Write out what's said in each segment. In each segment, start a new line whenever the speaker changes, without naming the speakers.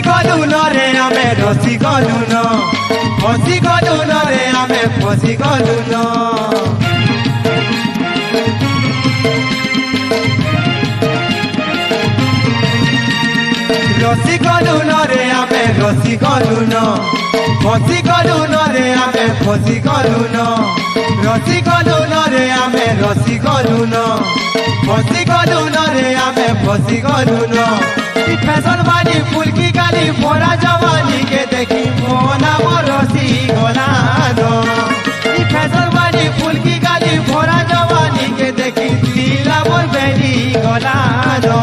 गलु न रे आमे रसी गलु न फसी गलु न रे आमे फसी गलु न रसी गलु न रे आमे रसी गलु न फसी गलु न रे आमे फसी गलु न रसी गलु न रे आमे रसी गलु न फसी गलु न रे आमे फसी गलु न फैशन वाली फूल की गाली मोरा जवानी के देखी मोना रसी गला दो फैशन वाली फूल की गाली मोरा जवानी के देखी दिला मोर बेली गला दो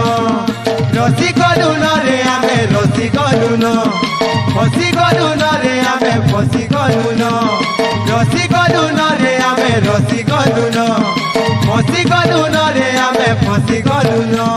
रसी गलु न रे आमे रसी गलु न फसी गलु न रे आमे फसी गलु न रसी गलु न रे आमे रसी गलु न फसी गलु न रे आमे फसी गलु न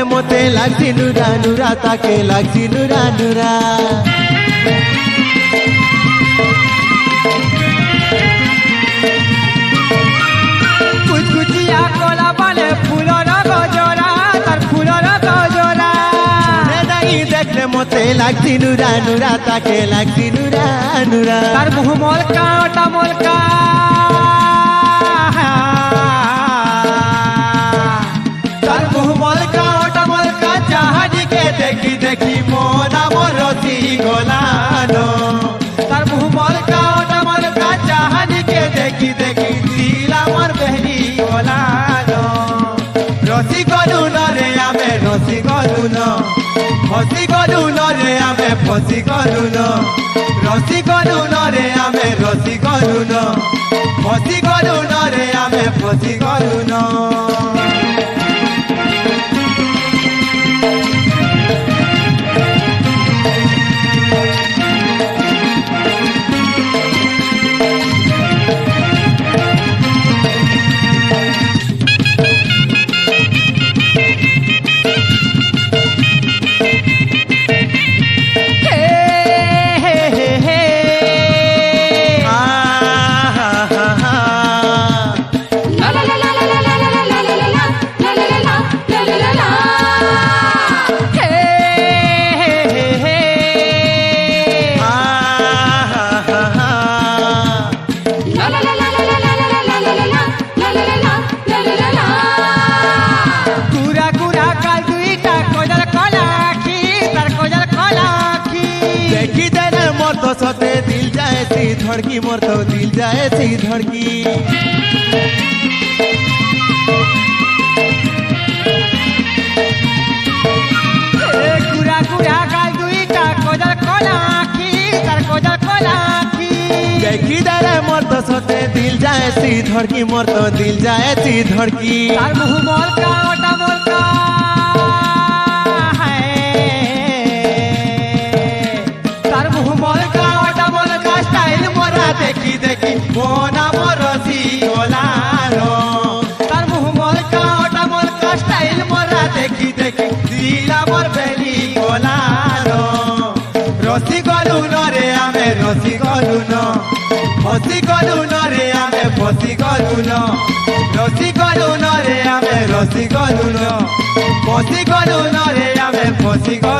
मोते लागसी नुरा नुरा ताके लागसी नुरा नुरा कुचकुचिया कोला बाले फूलोर गजरा तार फूलोर गजरा नहीं देखले मोते लागसी नुरा नुरा ताके लागसी नुरा नुरा तार मुँह मोलका ओटा मोलका तार मुँह मोलका देखी देखी मोना रसी गलानो तार मुँह मलका ओटा मलका चाहनी के देखी देखी दिला मोर बहनी गलानो रसी गलु न रे आमे रसी गलु न फसी गलु न रे आमे फसी गलु न रसी गलु न रे आमे रसी गलु न फसी गलु न रे आमे फसी गलु न सते दिल जाए सी धड़की मोर तो दिल जाए सी धड़की कुरा कुरा गाल दुईटा कोजल कोलाखी तार कोजल कोलाखी देखी दरे मोर तो सते दिल जाए सी धड़की मोर तो दिल जाए सी धड़की तार मुँह मोलका ओटा मोलका देखी देखी मोना रसी गलानो तार मुँह मोलका ओटा मोलका स्टाइल मोरा देखी देखी दिला मोर बेली गलानो रसी गलु न रे आमे रसी गलु न फसी गलु न रे आमे फसी गलु न रसी गलु न रे आमे रसी गलु न फसी गलु न रे आमे फसी गलु